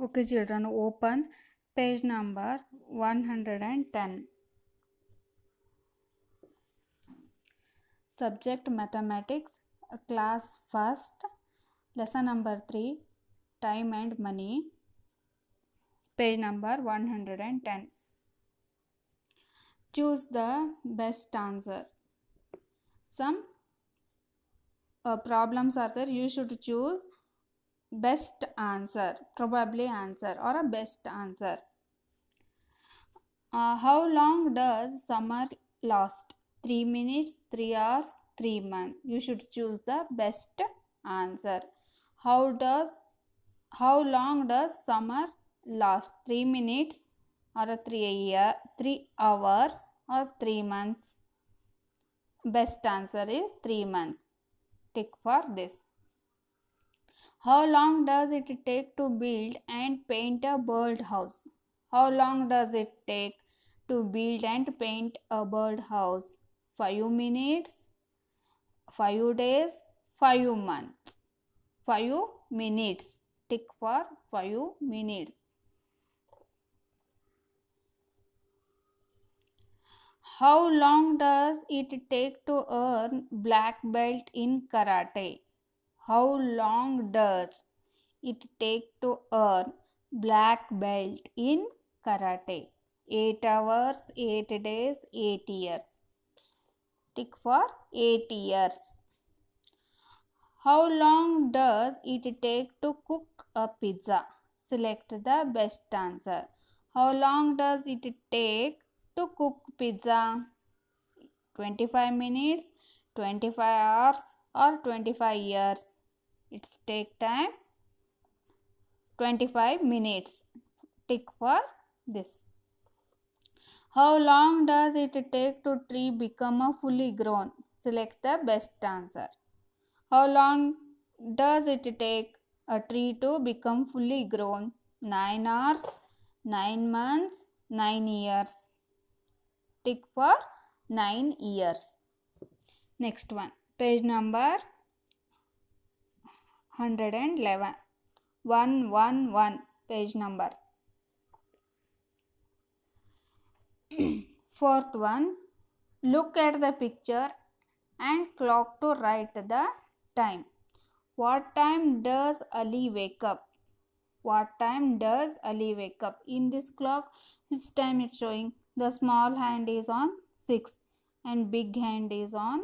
Okay, children, open page number 110. Subject Mathematics, class first, lesson number 3, Time and Money, page number 110. Choose the best answer. Some problems are there. You should choose best answer, probably answer, or a best answer. How long does summer last? 3 minutes, 3 hours, 3 months. You should choose the best answer. How does how long does summer last? 3 minutes or 3 hours or 3 months? Best answer is 3 months. Tick for this. How long does it take to build and paint a birdhouse? How long does it take to build and paint a birdhouse? 5 minutes, 5 days, 5 months. 5 minutes. Tick for 5 minutes. How long does it take to earn black belt in karate? How long does it take to earn black belt in karate? 8 hours, 8 days, 8 years. Tick for 8 years. How long does it take to cook a pizza? Select the best answer. How long does it take to cook pizza? 25 minutes, 25 hours, or 25 years? It's take time 25 minutes. Tick for this. How long does it take to tree become a fully grown? Select the best answer. How long does it take a tree to become fully grown? 9 hours, 9 months, 9 years. Tick for 9 years. Next one. Page number 111. 111. Page number. Fourth one. Look at the picture and clock to write the time. What time does Ali wake up? What time does Ali wake up? In this clock, which time it's showing? The small hand is on 6 and big hand is on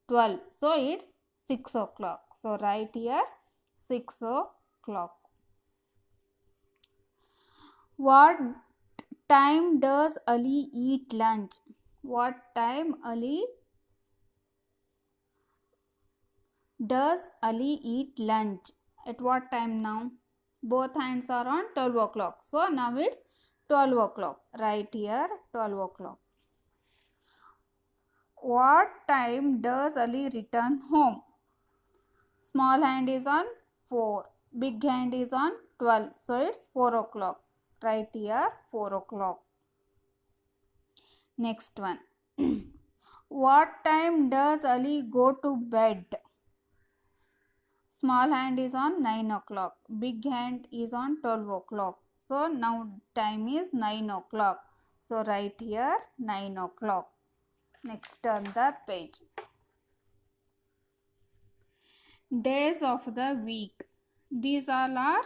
12. So it's 6 o'clock. So write here 6 o'clock. What time does Ali eat lunch? What time does Ali eat lunch? At what time now? Both hands are on 12 o'clock. So now it's 12 o'clock. Right here 12 o'clock. What time does Ali return home? Small hand is on 4. Big hand is on 12. So it's 4 o'clock. Right here 4 o'clock. Next one. What time does Ali go to bed? Small hand is on 9 o'clock. Big hand is on 12 o'clock. So now time is 9 o'clock. So write here 9 o'clock. Next turn the page. Days of the week. These all are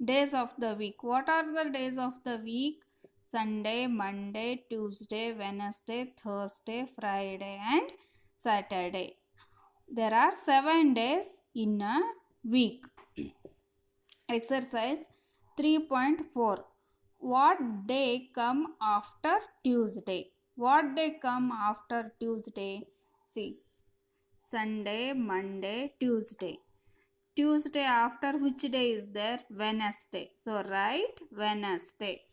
days of the week. What are the days of the week? Sunday, Monday, Tuesday, Wednesday, Thursday, Friday and Saturday. There are 7 days in a week. Exercise 3.4. What day come after Tuesday? What day come after Tuesday? See. Sunday, Monday, Tuesday. Tuesday after which day is there? Wednesday. So write Wednesday.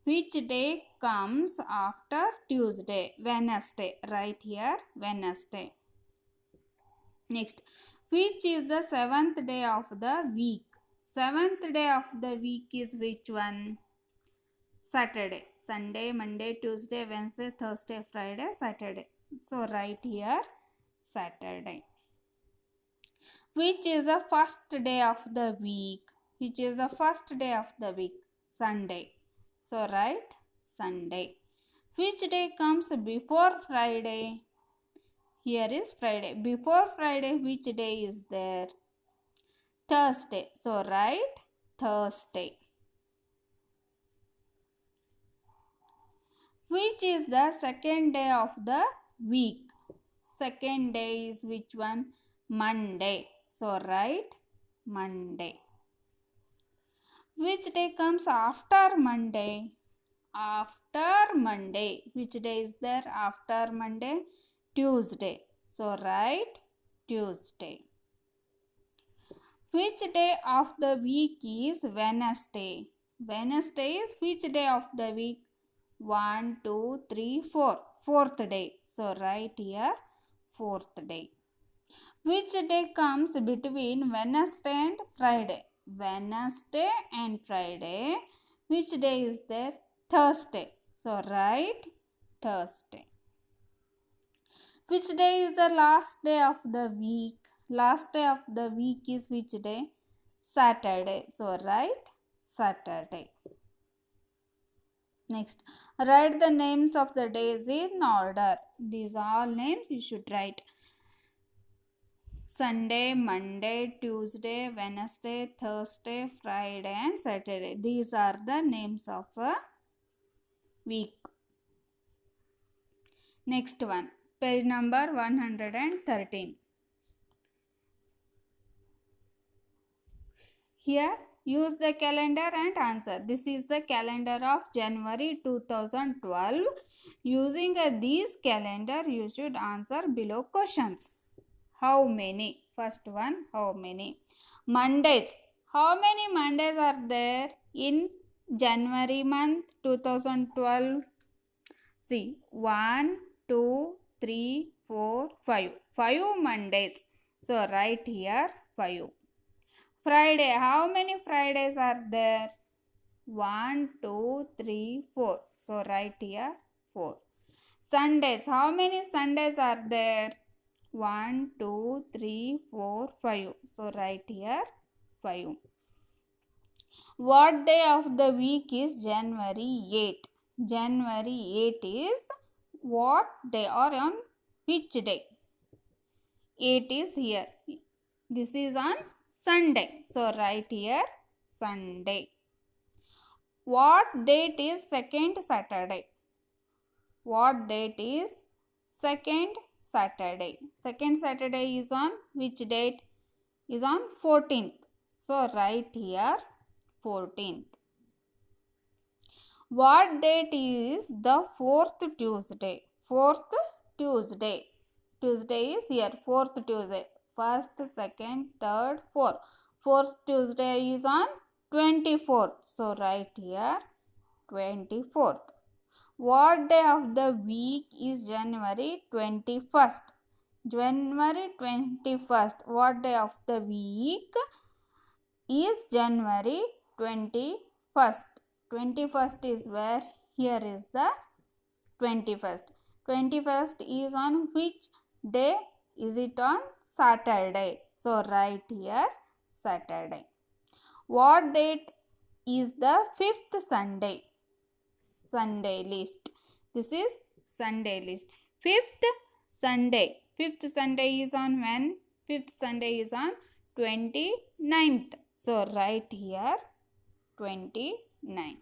Which day comes after Tuesday? Wednesday. Write here Wednesday. Next, which is the 7th day of the week? 7th day of the week is which one? Saturday. Sunday, Monday, Tuesday, Wednesday, Thursday, Friday, Saturday. So write here Saturday. Which is the first day of the week? Which is the first day of the week? Sunday. So write Sunday. Which day comes before Friday? Here is Friday. Before Friday, which day is there? Thursday. So write Thursday. Which is the second day of the week? Second day is which one? Monday. So write Monday. Which day comes after Monday? After Monday. Which day is there after Monday? Tuesday. So write Tuesday. Which day of the week is Wednesday? Wednesday is which day of the week? 1, 2, 3, 4. Fourth day. So write here fourth day. Which day comes between Wednesday and Friday? Wednesday and Friday. Which day is there? Thursday. So write Thursday. Which day is the last day of the week? Last day of the week is which day? Saturday. So write Saturday. Next, write the names of the days in order. These all names you should write. Sunday, Monday, Tuesday, Wednesday, Thursday, Friday and Saturday. These are the names of a week. Next one, page number 113. Here, use the calendar and answer. This is the calendar of January 2012. Using these calendar, you should answer below questions. How many? First one, how many? Mondays. How many Mondays are there in January month 2012? See, 1, 2, 3, 4, 5. 5 Mondays. So, write here 5. Friday. How many Fridays are there? 1, 2, 3, 4. So, write here 4. Sundays. How many Sundays are there? 1, 2, 3, 4, 5. So, write here 5. What day of the week is January 8? January 8 is what day or on which day? 8 is here. This is on Sunday. So, write here Sunday. What date is second Saturday? What date is second Saturday? Second Saturday is on which date? Is on 14th. So, write here 14th. What date is the fourth Tuesday? Fourth Tuesday. Tuesday is here. Fourth Tuesday. First, second, third, fourth. Fourth Tuesday is on 24th. So, write here 24th. What day of the week is January 21st? January 21st. What day of the week is January 21st? 21st is where? Here is the 21st. 21st is on which day? Is it on Saturday? So, write here Saturday. What date is the fifth Sunday? Sunday list. This is Sunday list. Fifth Sunday. Fifth Sunday is on when? Fifth Sunday is on 29th. So, write here 29.